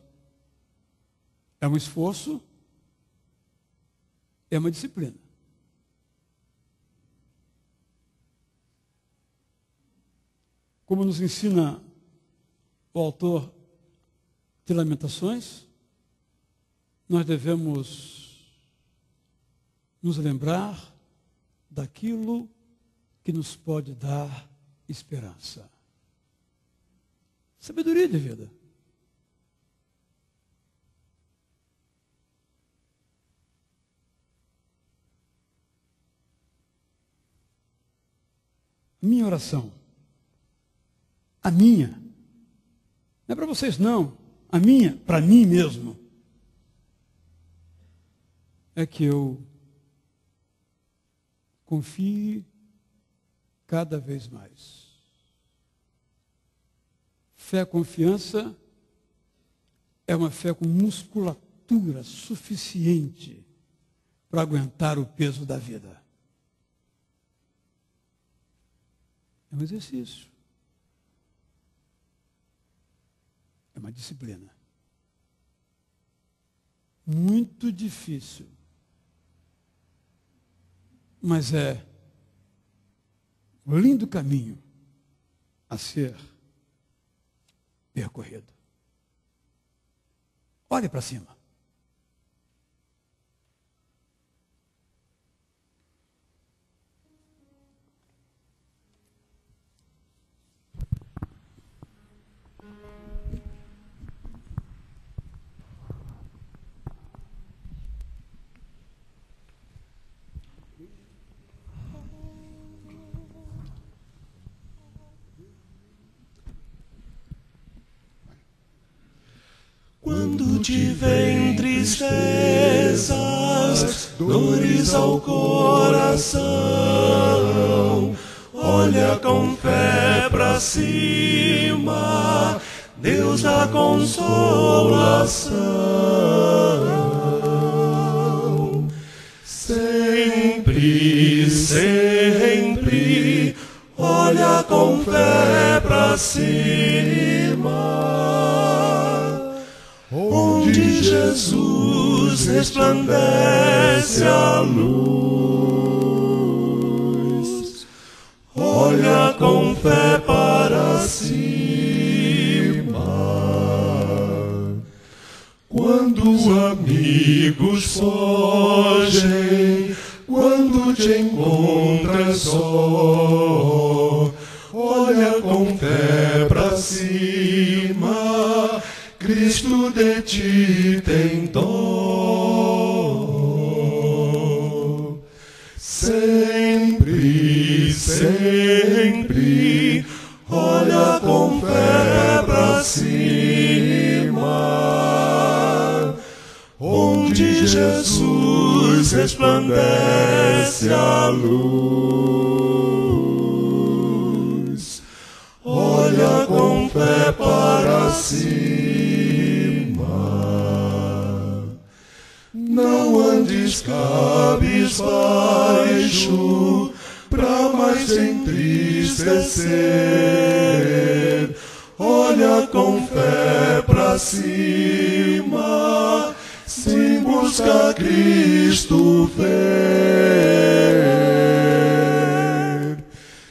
É um esforço. É uma disciplina. Como nos ensina o autor de Lamentações, nós devemos nos lembrar daquilo que nos pode dar esperança. Sabedoria de vida. Minha oração, a minha, não é para vocês não, a minha, para mim mesmo, é que eu confie cada vez mais. Fé, confiança é uma fé com musculatura suficiente para aguentar o peso da vida. É um exercício. É uma disciplina. Muito difícil. Mas é um lindo caminho a ser percorrido. Olhe para cima. Quando te vem tristezas, dores ao coração, olha com fé pra cima, Deus dá consolação. Sempre, sempre, olha com fé pra cima, onde Jesus resplandece a luz. Olha com fé para cima. Quando amigos fogem, quando te encontras só, olha com fé para cima. Cristo de ti tem dó. Sempre, sempre, olha com fé pra cima, onde Jesus resplandece a luz. Olha fé para cima. Não andes cabisbaixo, pra mais te entristecer. Olha com fé pra cima, sem buscar Cristo ver.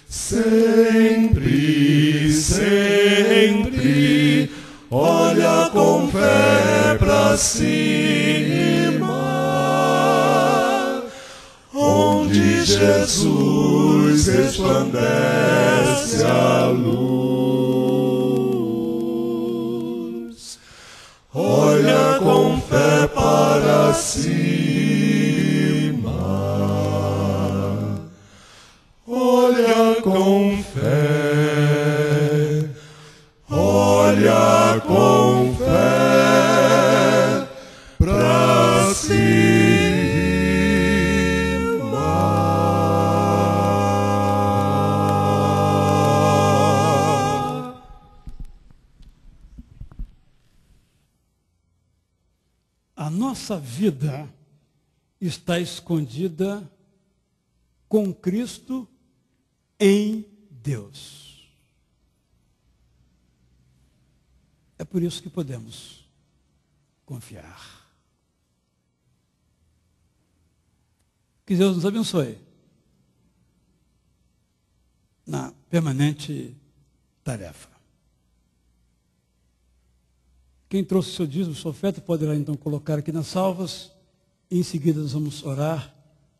Sempre, sempre, olha com fé pra cima, onde Jesus resplandece a luz. Olha com fé para cima, olha com fé, olha com fé para cima. A nossa vida está escondida com Cristo em Deus. É por isso que podemos confiar. Que Deus nos abençoe na permanente tarefa. Quem trouxe o seu dízimo, sua oferta, poderá então colocar aqui nas salvas. E em seguida nós vamos orar,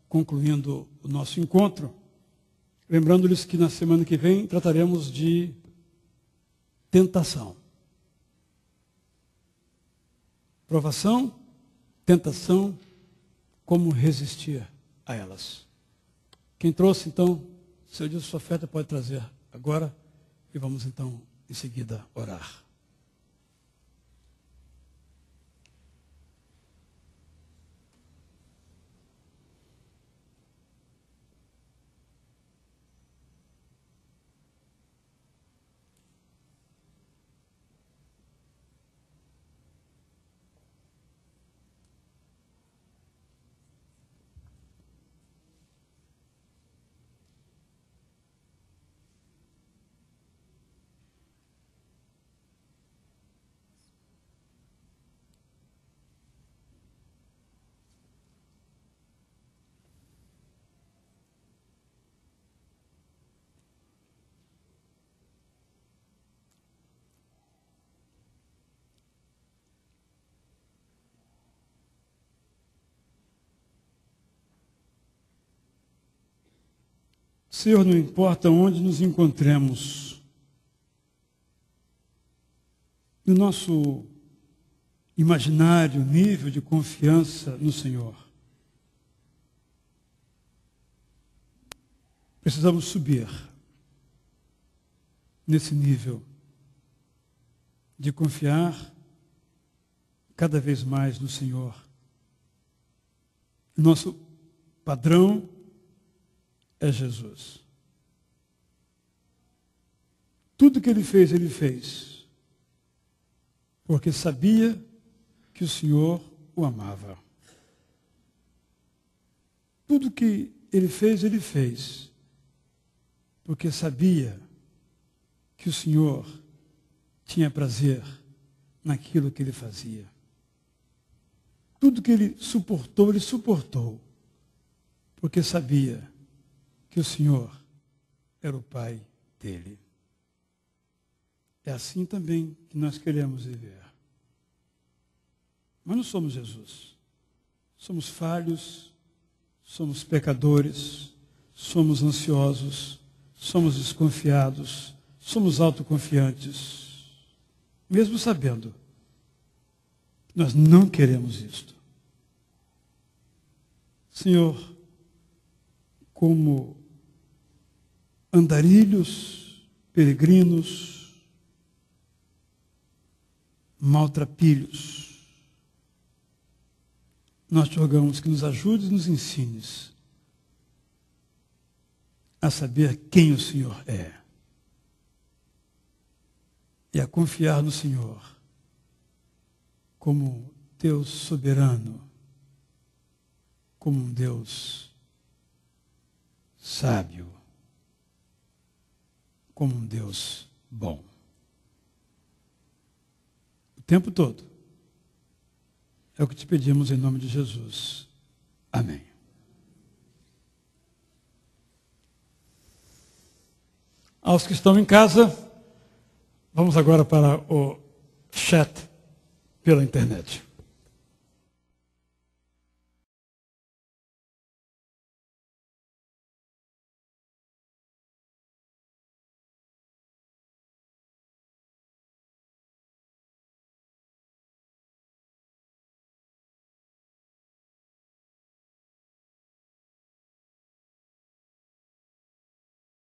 concluindo o nosso encontro. Lembrando-lhes que na semana que vem trataremos de tentação. Provação, tentação, como resistir a elas. Quem trouxe então seu dízimo, sua oferta, pode trazer agora. E vamos então em seguida orar. Senhor, não importa onde nos encontremos, no nosso imaginário nível de confiança no Senhor, precisamos subir nesse nível de confiar cada vez mais no Senhor. Nosso padrão é Jesus. Tudo que ele fez porque sabia que o Senhor o amava. Tudo que ele fez porque sabia que o Senhor tinha prazer naquilo que ele fazia. Tudo que ele suportou porque sabia que o Senhor era o Pai dele. É assim também que nós queremos viver. Mas não somos Jesus. Somos falhos, somos pecadores, somos ansiosos, somos desconfiados, somos autoconfiantes, mesmo sabendo que nós não queremos isto. Senhor, como andarilhos, peregrinos, maltrapilhos, nós te rogamos que nos ajudes e nos ensines a saber quem o Senhor é. e a confiar no Senhor como Deus soberano, como um Deus sábio, como um Deus bom. O tempo todo. É o que te pedimos em nome de Jesus. Amém. Aos que estão em casa, vamos agora para o chat pela internet.